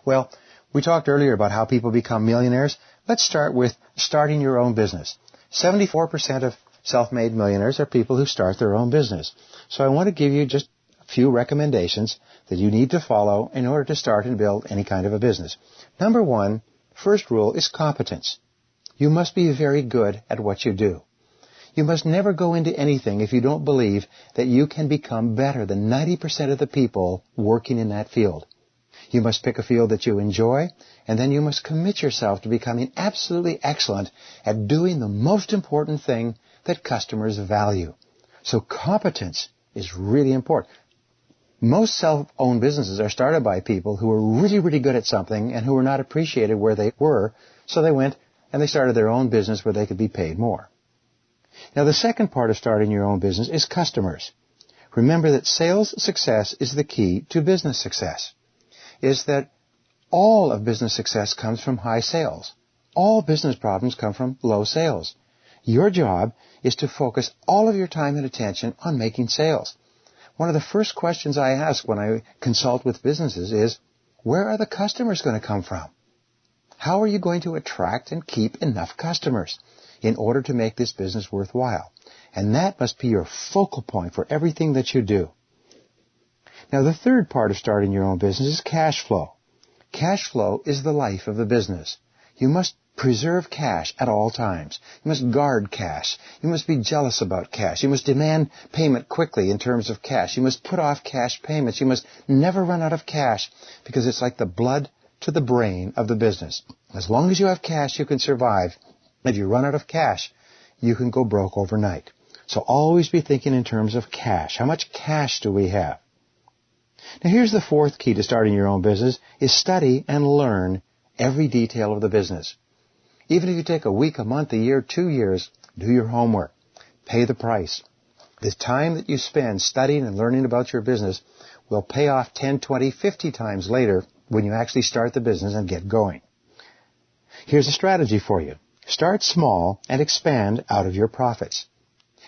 Well, we talked earlier about how people become millionaires. Let's start with starting your own business. 74% of self-made millionaires are people who start their own business. So I want to give you just a few recommendations that you need to follow in order to start and build any kind of a business. Number one, first rule is competence. You must be very good at what you do. You must never go into anything if you don't believe that you can become better than 90% of the people working in that field. You must pick a field that you enjoy, and then you must commit yourself to becoming absolutely excellent at doing the most important thing that customers value. So competence is really important. Most self-owned businesses are started by people who are really, really good at something and who were not appreciated where they were, so they went and they started their own business where they could be paid more. Now, the second part of starting your own business is customers. Remember that sales success is the key to business success. Is that all of business success comes from high sales. All business problems come from low sales. Your job is to focus all of your time and attention on making sales. One of the first questions I ask when I consult with businesses is, where are the customers going to come from? How are you going to attract and keep enough customers in order to make this business worthwhile? And that must be your focal point for everything that you do. Now, the third part of starting your own business is cash flow. Cash flow is the life of the business. You must preserve cash at all times. You must guard cash. You must be jealous about cash. You must demand payment quickly in terms of cash. You must put off cash payments. You must never run out of cash because it's like the blood to the brain of the business. As long as you have cash, you can survive. If you run out of cash, you can go broke overnight. So always be thinking in terms of cash. How much cash do we have? Now here's the fourth key to starting your own business, is study and learn every detail of the business. Even if you take a week, a month, a year, 2 years, do your homework. Pay the price. The time that you spend studying and learning about your business will pay off 10, 20, 50 times later when you actually start the business and get going. Here's a strategy for you. Start small and expand out of your profits.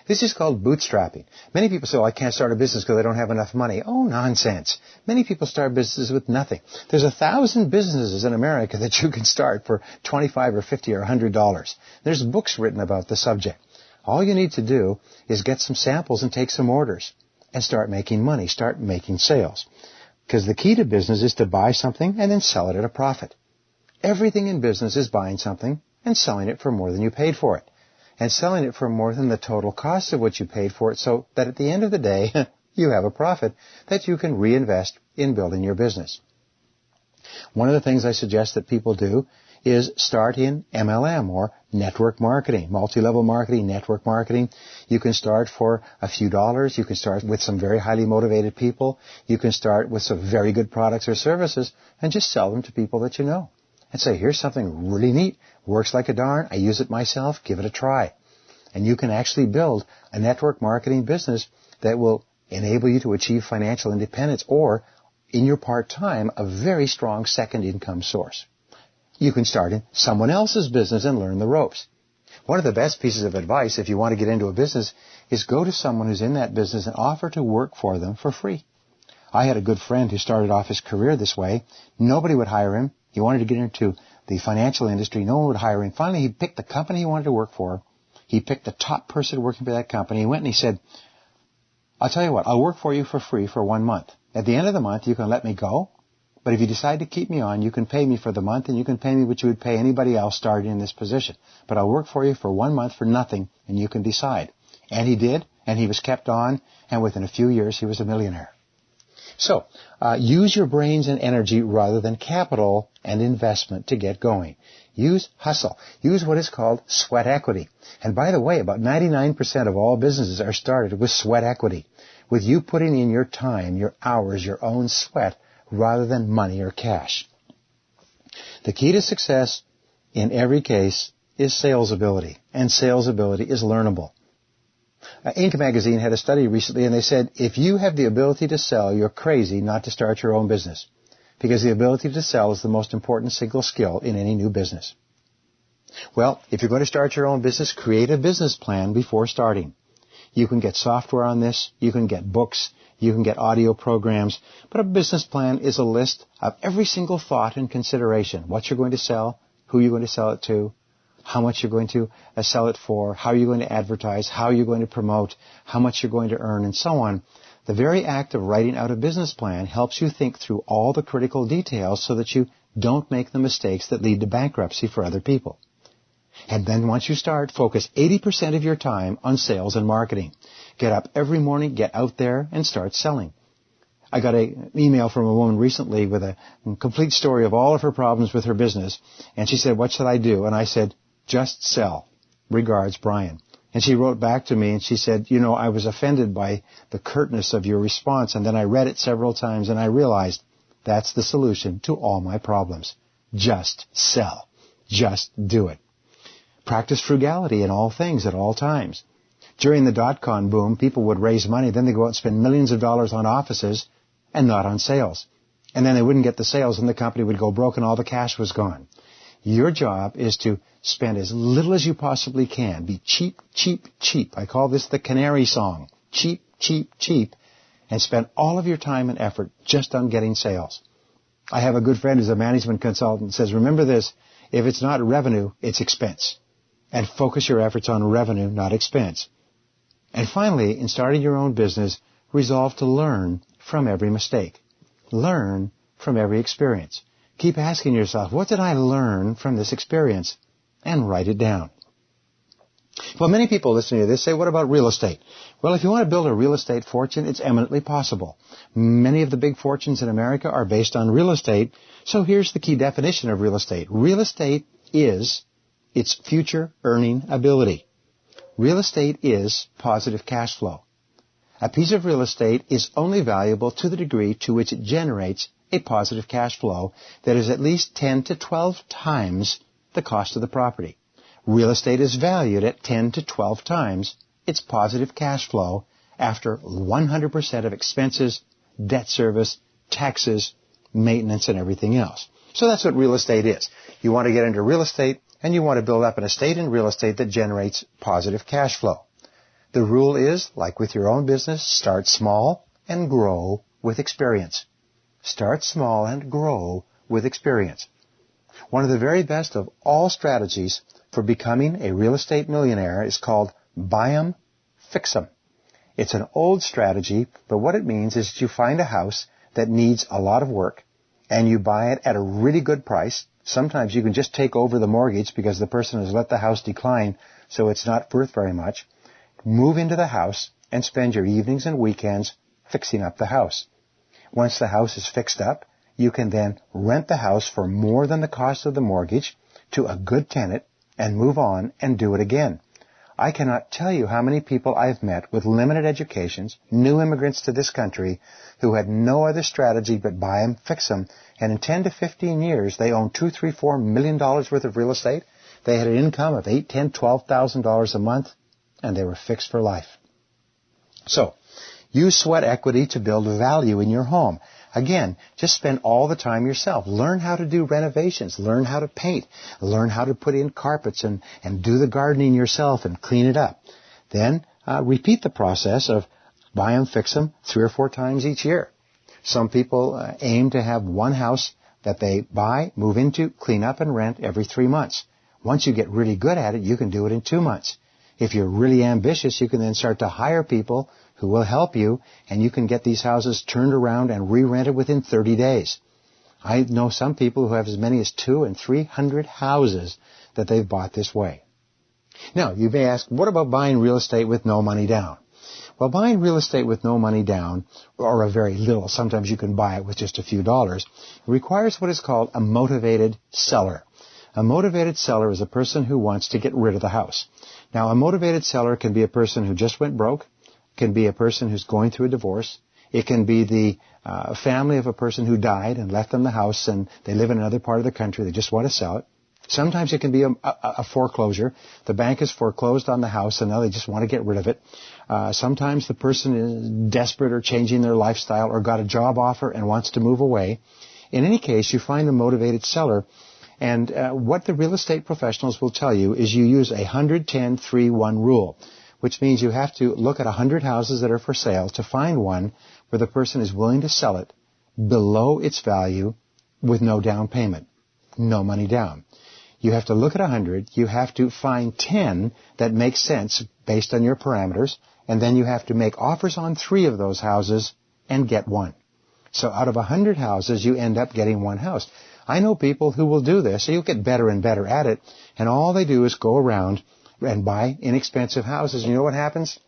This is called bootstrapping. Many people say, I can't start a business because I don't have enough money. Oh, nonsense. Many people start businesses with nothing. There's 1,000 businesses in America that you can start for $25 or $50 or $100. There's books written about the subject. All you need to do is get some samples and take some orders and start making money, start making sales. Because the key to business is to buy something and then sell it at a profit. Everything in business is buying something and selling it for more than you paid for it. And selling it for more than the total cost of what you paid for it, so that at the end of the day, you have a profit that you can reinvest in building your business. One of the things I suggest that people do is start in MLM, or network marketing, multi-level marketing, network marketing. You can start for a few dollars. You can start with some very highly motivated people. You can start with some very good products or services and just sell them to people that you know. And say, here's something really neat, works like a darn, I use it myself, give it a try. And you can actually build a network marketing business that will enable you to achieve financial independence, or, in your part-time, a very strong second income source. You can start in someone else's business and learn the ropes. One of the best pieces of advice if you want to get into a business is go to someone who's in that business and offer to work for them for free. I had a good friend who started off his career this way. Nobody would hire him. He wanted to get into the financial industry. No one would hire him. Finally, he picked the company he wanted to work for. He picked the top person working for that company. He went and he said, I'll tell you what, I'll work for you for free for 1 month. At the end of the month, you can let me go. But if you decide to keep me on, you can pay me for the month, and you can pay me what you would pay anybody else starting in this position. But I'll work for you for 1 month for nothing, and you can decide. And he did, and he was kept on, and within a few years, he was a millionaire. So, use your brains and energy rather than capital and investment to get going. Use hustle. Use what is called sweat equity. And by the way, about 99% of all businesses are started with sweat equity, with you putting in your time, your hours, your own sweat, rather than money or cash. The key to success in every case is sales ability, and sales ability is learnable. Inc. magazine had a study recently, and they said, if you have the ability to sell, you're crazy not to start your own business, because the ability to sell is the most important single skill in any new business. Well, if you're going to start your own business, create a business plan before starting. You can get software on this. You can get books. You can get audio programs. But a business plan is a list of every single thought and consideration. What you're going to sell, who you're going to sell it to, how much you're going to sell it for, how you're going to advertise, how you're going to promote, how much you're going to earn, and so on. The very act of writing out a business plan helps you think through all the critical details so that you don't make the mistakes that lead to bankruptcy for other people. And then once you start, focus 80% of your time on sales and marketing. Get up every morning, get out there, and start selling. I got an email from a woman recently with a complete story of all of her problems with her business. And she said, what should I do? And I said, just sell. Regards, Brian. And she wrote back to me and she said, I was offended by the curtness of your response. And then I read it several times and I realized that's the solution to all my problems. Just sell. Just do it. Practice frugality in all things at all times. During the dot-com boom, people would raise money, then they'd go out and spend millions of dollars on offices and not on sales. And then they wouldn't get the sales and the company would go broke and all the cash was gone. Your job is to spend as little as you possibly can. Be cheap, cheap, cheap. I call this the canary song. Cheap, cheap, cheap. And spend all of your time and effort just on getting sales. I have a good friend who's a management consultant and says, remember this, if it's not revenue, it's expense. And focus your efforts on revenue, not expense. And finally, in starting your own business, resolve to learn from every mistake. Learn from every experience. Keep asking yourself, what did I learn from this experience? And write it down. Well, many people listening to this say, what about real estate? Well, if you want to build a real estate fortune, it's eminently possible. Many of the big fortunes in America are based on real estate. So here's the key definition of real estate. Real estate is its future earning ability. Real estate is positive cash flow. A piece of real estate is only valuable to the degree to which it generates a positive cash flow that is at least 10 to 12 times the cost of the property. Real estate is valued at 10 to 12 times its positive cash flow after 100% of expenses, debt service, taxes, maintenance, and everything else. So that's what real estate is. You want to get into real estate, and you want to build up an estate in real estate that generates positive cash flow. The rule is, like with your own business, start small and grow with experience. Start small and grow with experience. One of the very best of all strategies for becoming a real estate millionaire is called buy 'em, fix 'em. It's an old strategy, but what it means is you find a house that needs a lot of work and you buy it at a really good price. Sometimes you can just take over the mortgage because the person has let the house decline, so it's not worth very much. Move into the house and spend your evenings and weekends fixing up the house. Once the house is fixed up, you can then rent the house for more than the cost of the mortgage to a good tenant and move on and do it again. I cannot tell you how many people I've met with limited educations, new immigrants to this country, who had no other strategy but buy 'em, fix 'em, and in 10 to 15 years, they own $2, $3, $4 million worth of real estate. They had an income of $8, $10, $12,000 a month, and they were fixed for life. So, use sweat equity to build value in your home. Again, just spend all the time yourself. Learn how to do renovations. Learn how to paint. Learn how to put in carpets and do the gardening yourself and clean it up. Then repeat the process of buy 'em, fix 'em 3 or 4 times each year. Some people aim to have one house that they buy, move into, clean up, and rent every 3 months. Once you get really good at it, you can do it in 2 months. If you're really ambitious, you can then start to hire people who will help you, and you can get these houses turned around and re-rented within 30 days. I know some people who have as many as 200 and 300 houses that they've bought this way. Now, you may ask, what about buying real estate with no money down? Well, buying real estate with no money down, or a very little, sometimes you can buy it with just a few dollars, requires what is called a motivated seller. A motivated seller is a person who wants to get rid of the house. Now, a motivated seller can be a person who just went broke, can be a person who's going through a divorce, it can be the family of a person who died and left them the house and they live in another part of the country, they just want to sell it. Sometimes it can be a foreclosure. The bank has foreclosed on the house and now they just want to get rid of it. Sometimes the person is desperate or changing their lifestyle or got a job offer and wants to move away. In any case, you find the motivated seller, and what the real estate professionals will tell you is you use a 110-3-1 rule. which means you have to look at 100 houses that are for sale to find one where the person is willing to sell it below its value with no down payment, no money down. You have to look at 100, you have to find 10 that make sense based on your parameters, and then you have to make offers on 3 of those houses and get one. So out of 100 houses, you end up getting one house. I know people who will do this, so you'll get better and better at it, and all they do is go around and buy inexpensive houses. You know what happens?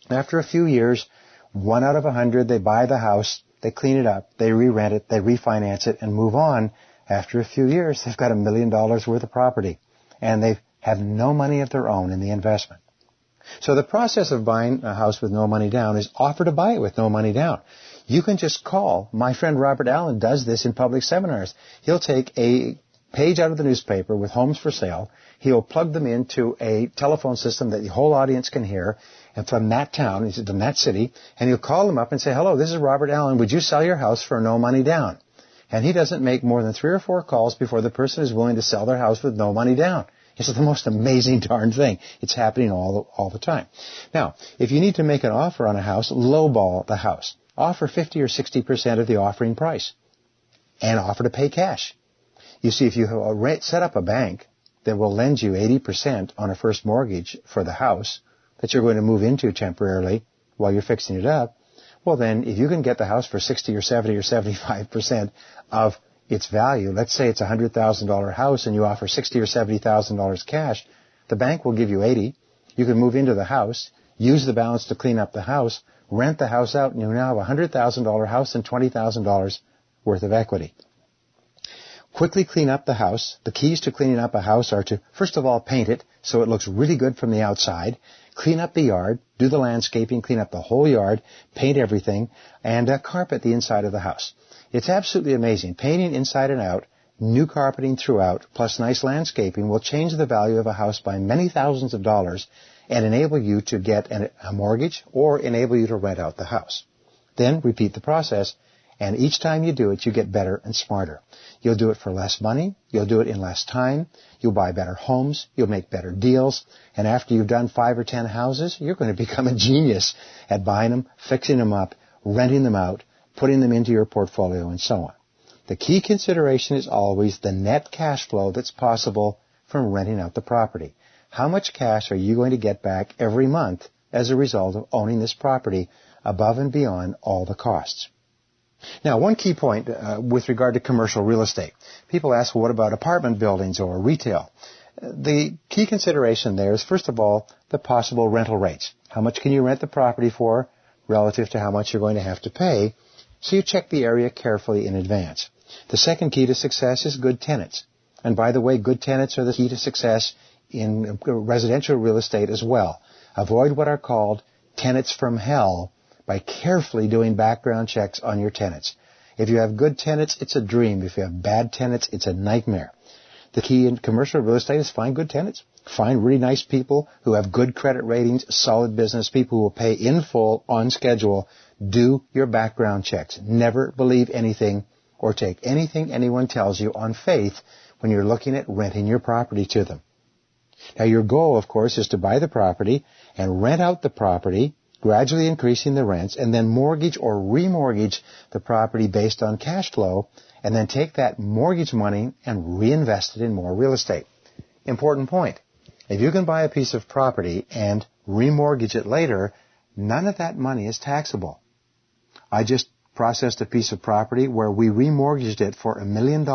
After a few years, 1 out of 100, they buy the house, they clean it up, they re-rent it, they refinance it, and move on. After a few years, they've got $1 million worth of property, and they have no money of their own in the investment. So the process of buying a house with no money down is offer to buy it with no money down. You can just call. My friend Robert Allen does this in public seminars. He'll take a page out of the newspaper with homes for sale. He'll plug them into a telephone system that the whole audience can hear, and from that town, from that city, and he'll call them up and say, hello, this is Robert Allen. Would you sell your house for no money down? And he doesn't make more than 3 or 4 calls before the person is willing to sell their house with no money down. It's the most amazing darn thing. It's happening all the time. Now, if you need to make an offer on a house, lowball the house. Offer 50 or 60% of the offering price and offer to pay cash. You see, if you set up a bank that will lend you 80% on a first mortgage for the house that you're going to move into temporarily while you're fixing it up, well then, if you can get the house for 60 or 70 or 75% of its value, let's say it's a $100,000 house and you offer $60,000 or $70,000 cash, the bank will give you 80. You can move into the house, use the balance to clean up the house, rent the house out, and you now have a $100,000 house and $20,000 worth of equity. Quickly clean up the house. The keys to cleaning up a house are to, first of all, paint it so it looks really good from the outside. Clean up the yard, do the landscaping, clean up the whole yard, paint everything, and carpet the inside of the house. It's absolutely amazing. Painting inside and out, new carpeting throughout, plus nice landscaping will change the value of a house by many thousands of dollars and enable you to get a mortgage or enable you to rent out the house. Then repeat the process, and each time you do it, you get better and smarter. You'll do it for less money. You'll do it in less time. You'll buy better homes. You'll make better deals. And after you've done 5 or 10 houses, you're going to become a genius at buying them, fixing them up, renting them out, putting them into your portfolio, and so on. The key consideration is always the net cash flow that's possible from renting out the property. How much cash are you going to get back every month as a result of owning this property above and beyond all the costs? Now, one key point with regard to commercial real estate. People ask, well, what about apartment buildings or retail? The key consideration there is, first of all, the possible rental rates. How much can you rent the property for relative to how much you're going to have to pay? So you check the area carefully in advance. The second key to success is good tenants. And by the way, good tenants are the key to success in residential real estate as well. Avoid what are called tenants from hell by carefully doing background checks on your tenants. If you have good tenants, it's a dream. If you have bad tenants, it's a nightmare. The key in commercial real estate is find good tenants. Find really nice people who have good credit ratings, solid business, people who will pay in full, on schedule. Do your background checks. Never believe anything or take anything anyone tells you on faith when you're looking at renting your property to them. Now, your goal, of course, is to buy the property and rent out the property, gradually increasing the rents, and then mortgage or remortgage the property based on cash flow, and then take that mortgage money and reinvest it in more real estate. Important point. If you can buy a piece of property and remortgage it later, none of that money is taxable. I just processed a piece of property where we remortgaged it for $1 million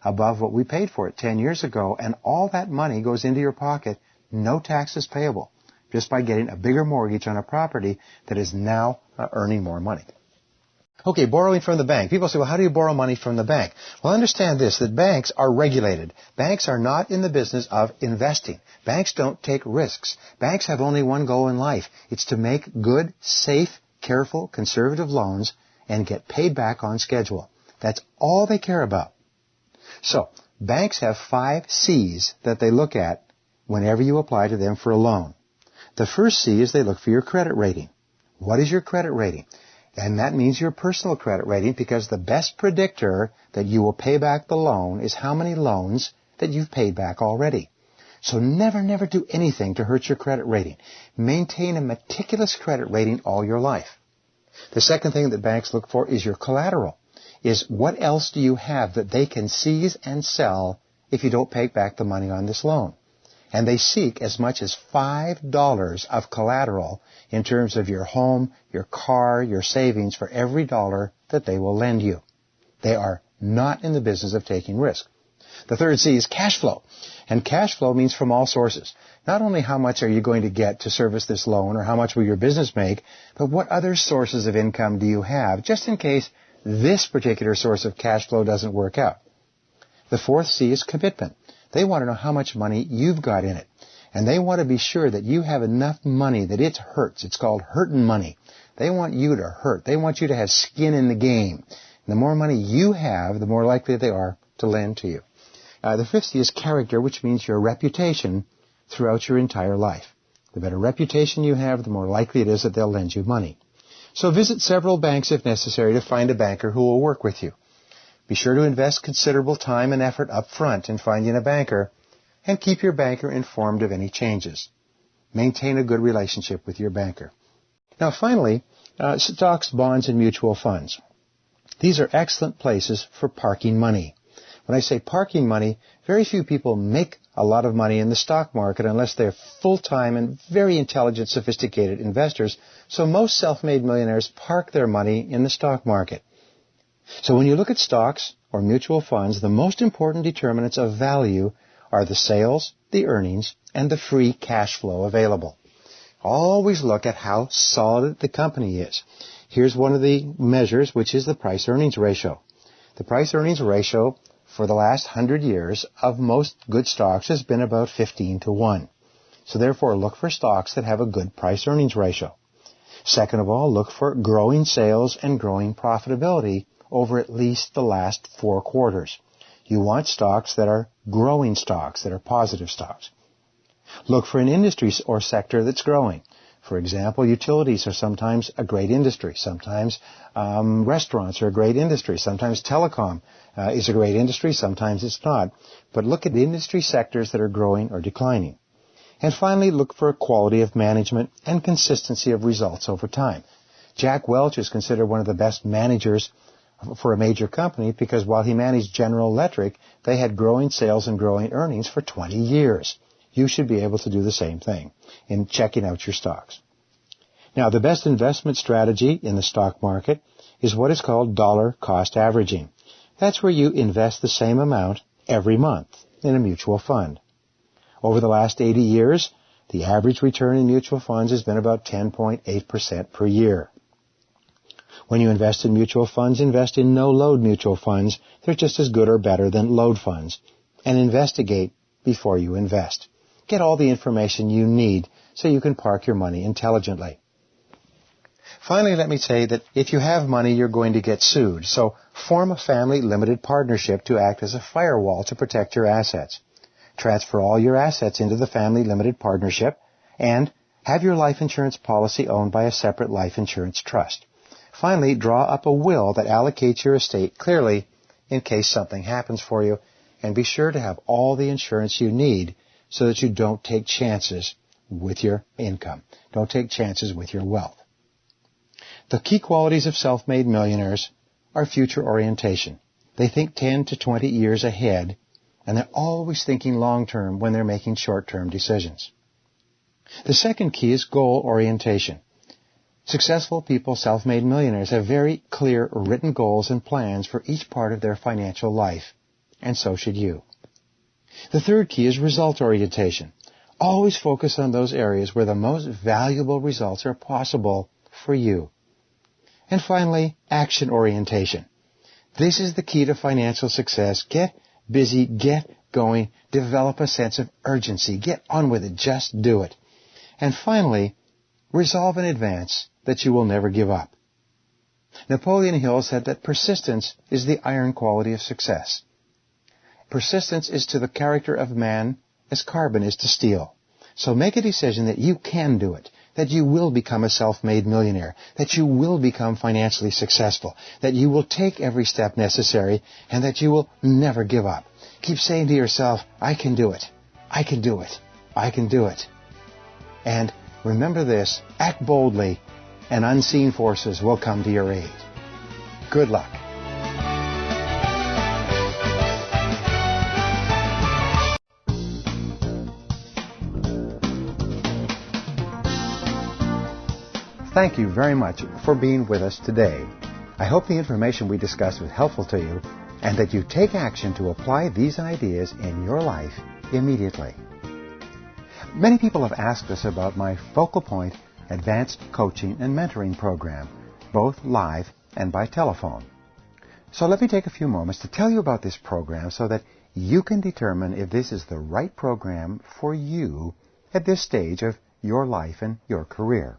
above what we paid for it 10 years ago, and all that money goes into your pocket, no taxes payable, just by getting a bigger mortgage on a property that is now earning more money. Okay, borrowing from the bank. People say, well, how do you borrow money from the bank? Well, understand this, that banks are regulated. Banks are not in the business of investing. Banks don't take risks. Banks have only one goal in life. It's to make good, safe, careful, conservative loans and get paid back on schedule. That's all they care about. So, banks have 5 C's that they look at whenever you apply to them for a loan. The first C is they look for your credit rating. What is your credit rating? And that means your personal credit rating, because the best predictor that you will pay back the loan is how many loans that you've paid back already. So never do anything to hurt your credit rating. Maintain a meticulous credit rating all your life. The second thing that banks look for is your collateral. Is what else do you have that they can seize and sell if you don't pay back the money on this loan? And they seek as much as $5 of collateral in terms of your home, your car, your savings for every dollar that they will lend you. They are not in the business of taking risk. The third C is cash flow. And cash flow means from all sources. Not only how much are you going to get to service this loan or how much will your business make, but what other sources of income do you have just in case this particular source of cash flow doesn't work out. The fourth C is commitment. They want to know how much money you've got in it. And they want to be sure that you have enough money that it hurts. It's called hurtin' money. They want you to hurt. They want you to have skin in the game. And the more money you have, the more likely they are to lend to you. The fifth C is character, which means your reputation throughout your entire life. The better reputation you have, the more likely it is that they'll lend you money. So visit several banks if necessary to find a banker who will work with you. Be sure to invest considerable time and effort up front in finding a banker and keep your banker informed of any changes. Maintain a good relationship with your banker. Now finally, stocks, bonds, and mutual funds. These are excellent places for parking money. When I say parking money, very few people make a lot of money in the stock market unless they're full-time and very intelligent, sophisticated investors. So most self-made millionaires park their money in the stock market. So when you look at stocks or mutual funds, the most important determinants of value are the sales, the earnings, and the free cash flow available. Always look at how solid the company is. Here's one of the measures, which is the price-earnings ratio. The price-earnings ratio for the last 100 years of most good stocks has been about 15-1. So therefore, look for stocks that have a good price-earnings ratio. Second of all, look for growing sales and growing profitability over at least the last 4 quarters. You want stocks that are growing stocks, that are positive stocks. Look for an industry or sector that's growing. For example, utilities are sometimes a great industry. Sometimes restaurants are a great industry. Sometimes telecom is a great industry. Sometimes it's not. But look at industry sectors that are growing or declining. And finally, look for quality of management and consistency of results over time. Jack Welch is considered one of the best managers for a major company because while he managed General Electric, they had growing sales and growing earnings for 20 years. You should be able to do the same thing in checking out your stocks. Now, the best investment strategy in the stock market is what is called dollar cost averaging. That's where you invest the same amount every month in a mutual fund. Over the last 80 years, the average return in mutual funds has been about 10.8% per year. When you invest in mutual funds, invest in no-load mutual funds. They're just as good or better than load funds. And investigate before you invest. Get all the information you need so you can park your money intelligently. Finally, let me say that if you have money, you're going to get sued. So form a family limited partnership to act as a firewall to protect your assets. Transfer all your assets into the family limited partnership and have your life insurance policy owned by a separate life insurance trust. Finally, draw up a will that allocates your estate clearly in case something happens for you, and be sure to have all the insurance you need so that you don't take chances with your income. Don't take chances with your wealth. The key qualities of self-made millionaires are future orientation. They think 10 to 20 years ahead, and they're always thinking long-term when they're making short-term decisions. The second key is goal orientation. Successful people, self-made millionaires, have very clear written goals and plans for each part of their financial life, and so should you. The third key is result orientation. Always focus on those areas where the most valuable results are possible for you. And finally, action orientation. This is the key to financial success. Get busy, get going, develop a sense of urgency. Get on with it, just do it. And finally, resolve in advance that you will never give up. Napoleon Hill said that persistence is the iron quality of success. Persistence is to the character of man as carbon is to steel. So make a decision that you can do it, that you will become a self-made millionaire, that you will become financially successful, that you will take every step necessary, and that you will never give up. Keep saying to yourself, I can do it. I can do it. I can do it. And remember this, act boldly, and unseen forces will come to your aid. Good luck. Thank you very much for being with us today. I hope the information we discussed was helpful to you and that you take action to apply these ideas in your life immediately. Many people have asked us about my Focal Point Advanced Coaching and Mentoring Program, both live and by telephone. So let me take a few moments to tell you about this program so that you can determine if this is the right program for you at this stage of your life and your career.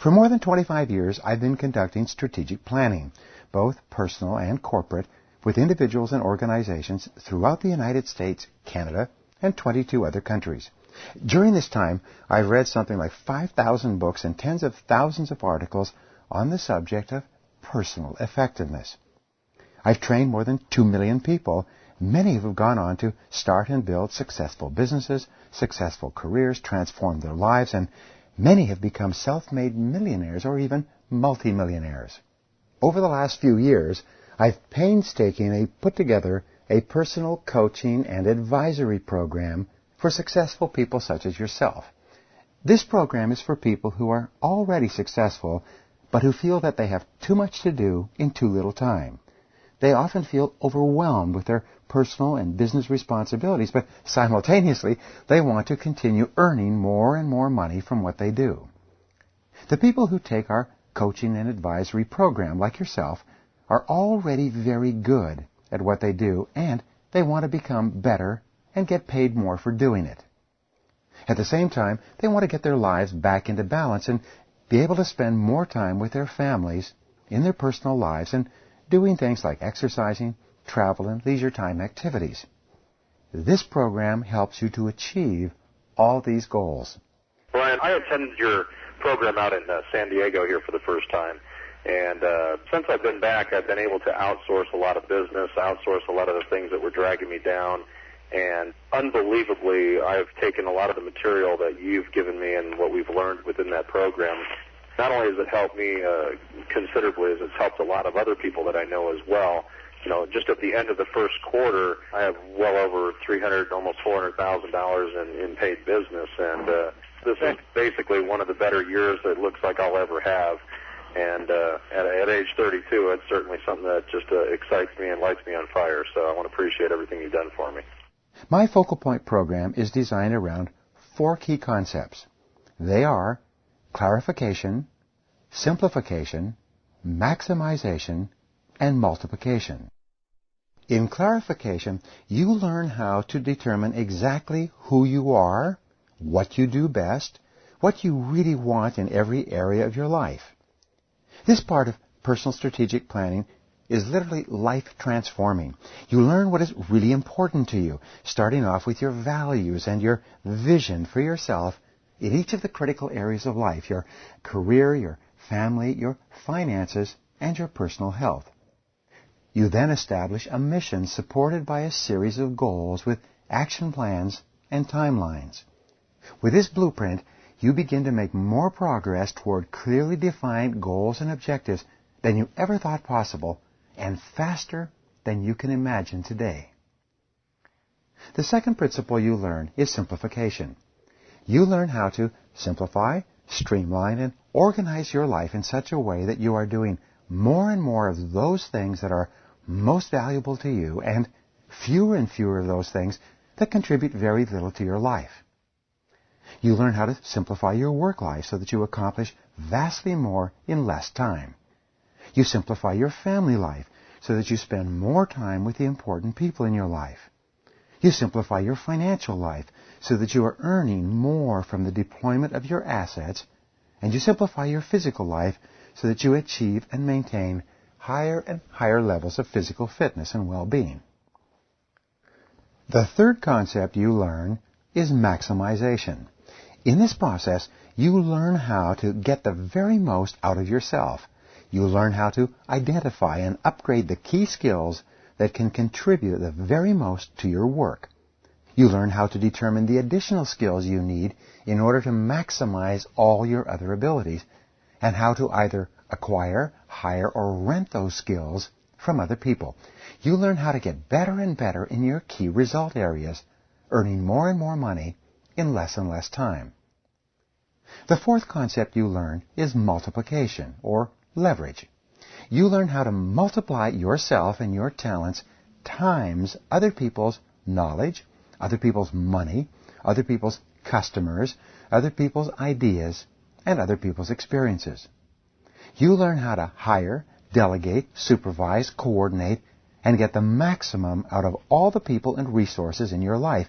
For more than 25 years, I've been conducting strategic planning, both personal and corporate, with individuals and organizations throughout the United States, Canada, and 22 other countries. During this time, I've read something like 5,000 books and tens of thousands of articles on the subject of personal effectiveness. I've trained more than 2 million people, many who have gone on to start and build successful businesses, successful careers, transform their lives, and many have become self-made millionaires or even multimillionaires. Over the last few years, I've painstakingly put together a personal coaching and advisory program for successful people such as yourself. This program is for people who are already successful, but who feel that they have too much to do in too little time. They often feel overwhelmed with their personal and business responsibilities, but simultaneously, they want to continue earning more and more money from what they do. The people who take our coaching and advisory program, like yourself, are already very good at what they do, and they want to become better and get paid more for doing it. At the same time, they want to get their lives back into balance and be able to spend more time with their families, in their personal lives, and doing things like exercising, travel, and leisure time activities. This program helps you to achieve all these goals. Brian, I attended your program out in San Diego here for the first time. And since I've been back, I've been able to outsource a lot of business, outsource a lot of the things that were dragging me down. And unbelievably, I've taken a lot of the material that you've given me and what we've learned within that program. Not only has it helped me considerably, as it's helped a lot of other people that I know as well. You know, just at the end of the first quarter, I have well over $300,000, almost $400,000 in paid business, and this is basically one of the better years that it looks like I'll ever have. And at age 32, it's certainly something that just excites me and lights me on fire. So I want to appreciate everything you've done for me. My Focal Point program is designed around 4 key concepts. They are clarification, simplification, maximization, and multiplication. In clarification, you learn how to determine exactly who you are, what you do best, what you really want in every area of your life. This part of personal strategic planning is literally life-transforming. You learn what is really important to you, starting off with your values and your vision for yourself in each of the critical areas of life, your career, your family, your finances, and your personal health. You then establish a mission supported by a series of goals with action plans and timelines. With this blueprint, you begin to make more progress toward clearly defined goals and objectives than you ever thought possible, and faster than you can imagine today. The second principle you learn is simplification. You learn how to simplify, streamline, and organize your life in such a way that you are doing more and more of those things that are most valuable to you, and fewer of those things that contribute very little to your life. You learn how to simplify your work life so that you accomplish vastly more in less time. You simplify your family life so that you spend more time with the important people in your life. You simplify your financial life so that you are earning more from the deployment of your assets, and you simplify your physical life so that you achieve and maintain higher and higher levels of physical fitness and well-being. The third concept you learn is maximization. In this process, you learn how to get the very most out of yourself. You learn how to identify and upgrade the key skills that can contribute the very most to your work. You learn how to determine the additional skills you need in order to maximize all your other abilities, and how to either acquire, hire, or rent those skills from other people. You learn how to get better and better in your key result areas, earning more and more money in less and less time. The fourth concept you learn is multiplication, or leverage. You learn how to multiply yourself and your talents times other people's knowledge, other people's money, other people's customers, other people's ideas, and other people's experiences. You learn how to hire, delegate, supervise, coordinate, and get the maximum out of all the people and resources in your life,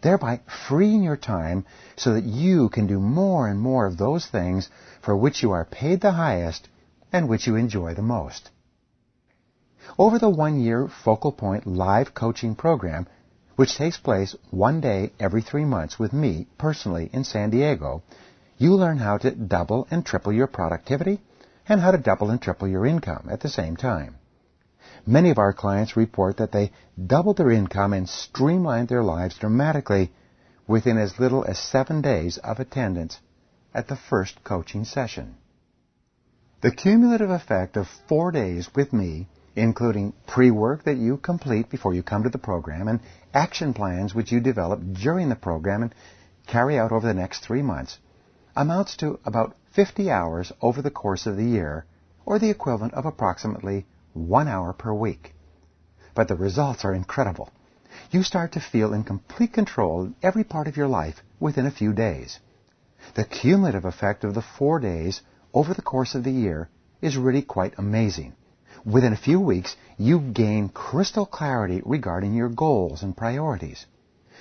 thereby freeing your time so that you can do more and more of those things for which you are paid the highest and which you enjoy the most. Over the 1-year Focal Point live coaching program, which takes place 1 day every 3 months with me personally in San Diego, you learn how to double and triple your productivity and how to double and triple your income at the same time. Many of our clients report that they doubled their income and streamlined their lives dramatically within as little as 7 days of attendance at the first coaching session. The cumulative effect of 4 days with me, including pre-work that you complete before you come to the program and action plans which you develop during the program and carry out over the next 3 months, amounts to about 50 hours over the course of the year, or the equivalent of approximately 1 hour per week. But the results are incredible. You start to feel in complete control in every part of your life within a few days. The cumulative effect of the 4 days over the course of the year is really quite amazing. Within a few weeks, you gain crystal clarity regarding your goals and priorities.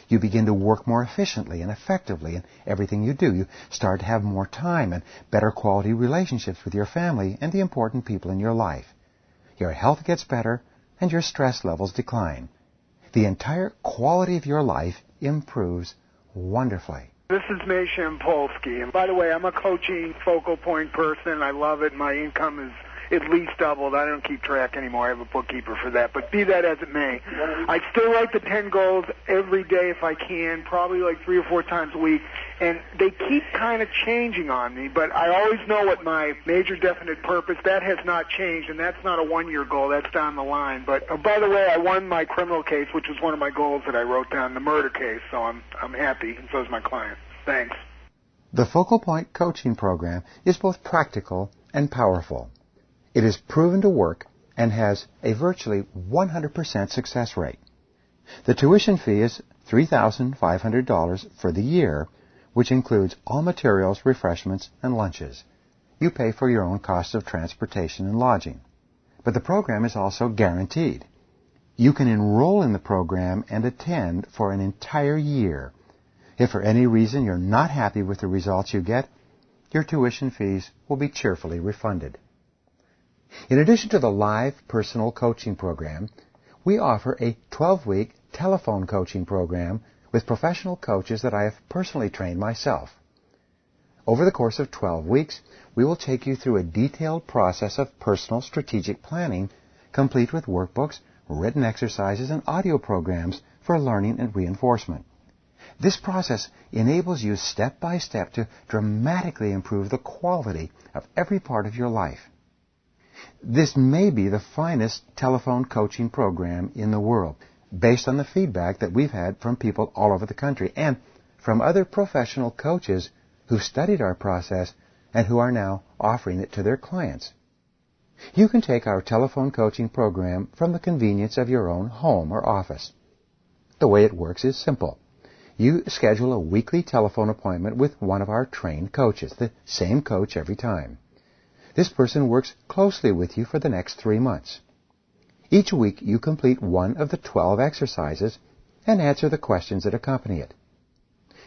You begin to work more efficiently and effectively in everything you do. You start to have more time and better quality relationships with your family and the important people in your life. Your health gets better and your stress levels decline. The entire quality of your life improves wonderfully. This is May Shampolsky. And by the way, I'm a coaching Focal Point person. I love it. My income is at least doubled. I don't keep track anymore. I have a bookkeeper for that. But be that as it may, I still write the 10 goals every day if I can, probably like 3 or 4 times a week. And they keep kind of changing on me, but I always know what my major definite purpose, that has not changed, and that's not a 1-year goal. That's down the line. But by the way, I won my criminal case, which was one of my goals that I wrote down, the murder case, so I'm happy, and so is my client. Thanks. The Focal Point coaching program is both practical and powerful. It is proven to work and has a virtually 100% success rate. The tuition fee is $3,500 for the year, which includes all materials, refreshments, and lunches. You pay for your own costs of transportation and lodging. But the program is also guaranteed. You can enroll in the program and attend for an entire year. If for any reason you're not happy with the results you get, your tuition fees will be cheerfully refunded. In addition to the live personal coaching program, we offer a 12-week telephone coaching program with professional coaches that I have personally trained myself. Over the course of 12 weeks, we will take you through a detailed process of personal strategic planning, complete with workbooks, written exercises, and audio programs for learning and reinforcement. This process enables you step by step to dramatically improve the quality of every part of your life. This may be the finest telephone coaching program in the world, based on the feedback that we've had from people all over the country and from other professional coaches who've studied our process and who are now offering it to their clients. You can take our telephone coaching program from the convenience of your own home or office. The way it works is simple. You schedule a weekly telephone appointment with one of our trained coaches, the same coach every time. This person works closely with you for the next 3 months. Each week you complete one of the 12 exercises and answer the questions that accompany it.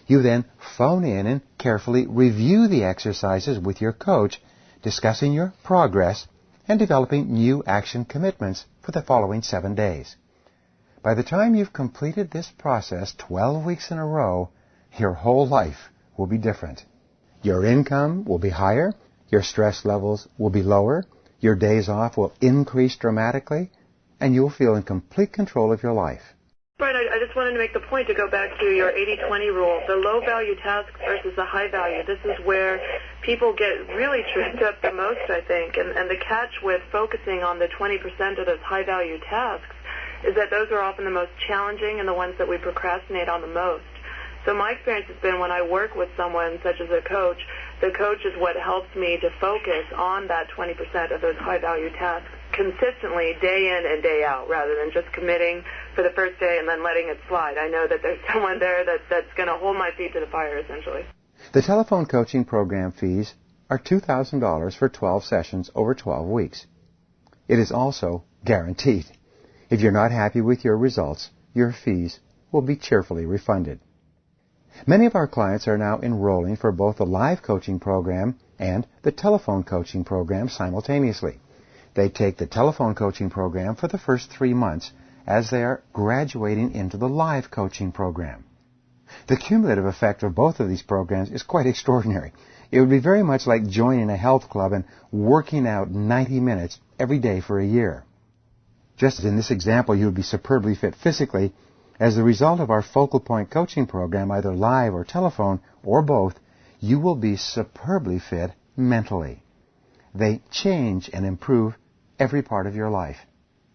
You then phone in and carefully review the exercises with your coach, discussing your progress and developing new action commitments for the following 7 days. By the time you've completed this process 12 weeks in a row, your whole life will be different. Your income will be higher, your stress levels will be lower, your days off will increase dramatically, and you'll feel in complete control of your life. Brian, I just wanted to make the point to go back to your 80-20 rule, the low-value tasks versus the high-value. This is where people get really tripped up the most, I think, and the catch with focusing on the 20% of those high-value tasks is that those are often the most challenging and the ones that we procrastinate on the most. So my experience has been when I work with someone such as a coach, the coach is what helps me to focus on that 20% of those high-value tasks consistently day in and day out rather than just committing for the first day and then letting it slide. I know that there's someone there that's going to hold my feet to the fire, essentially. The telephone coaching program fees are $2,000 for 12 sessions over 12 weeks. It is also guaranteed. If you're not happy with your results, your fees will be cheerfully refunded. Many of our clients are now enrolling for both the live coaching program and the telephone coaching program simultaneously. They take the telephone coaching program for the first 3 months as they are graduating into the live coaching program. The cumulative effect of both of these programs is quite extraordinary. It would be very much like joining a health club and working out 90 minutes every day for a year. Just as in this example, you would be superbly fit physically, as a result of our focal point coaching program, either live or telephone or both, you will be superbly fit mentally. They change and improve every part of your life,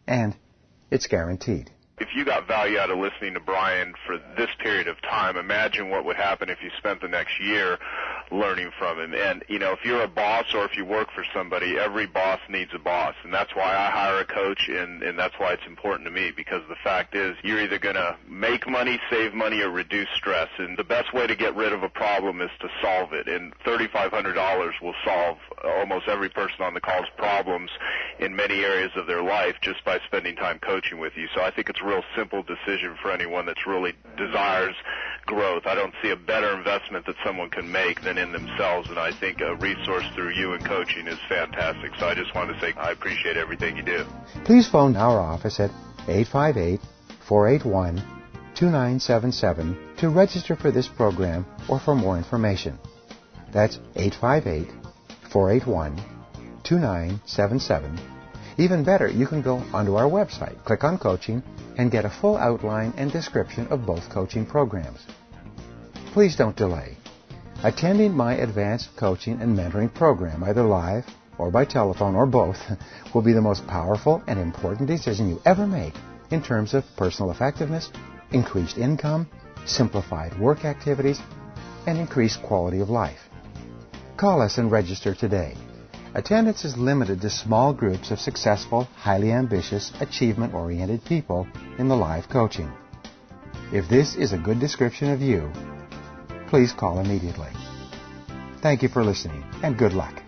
and it's guaranteed. If you got value out of listening to Brian for this period of time, imagine what would happen if you spent the next year learning from him. And, you know, if you're a boss or if you work for somebody, every boss needs a boss. And that's why I hire a coach, and that's why it's important to me, because the fact is you're either going to make money, save money, or reduce stress. And the best way to get rid of a problem is to solve it. And $3,500 will solve almost every person on the call's problems in many areas of their life just by spending time coaching with you. So I think it's a real simple decision for anyone that's really desires growth. I don't see a better investment that someone can make than in themselves, and I think a resource through you and coaching is fantastic. So I just want to say I appreciate everything you do. Please phone our office at 858-481-2977 to register for this program or for more information. That's 858-481-2977. Even better, you can go onto our website, click on coaching, and get a full outline and description of both coaching programs. Please don't delay. Attending my advanced coaching and mentoring program, either live or by telephone or both, will be the most powerful and important decision you ever make in terms of personal effectiveness, increased income, simplified work activities, and increased quality of life. Call us and register today. Attendance is limited to small groups of successful, highly ambitious, achievement-oriented people in the live coaching. If this is a good description of you, please call immediately. Thank you for listening, and good luck.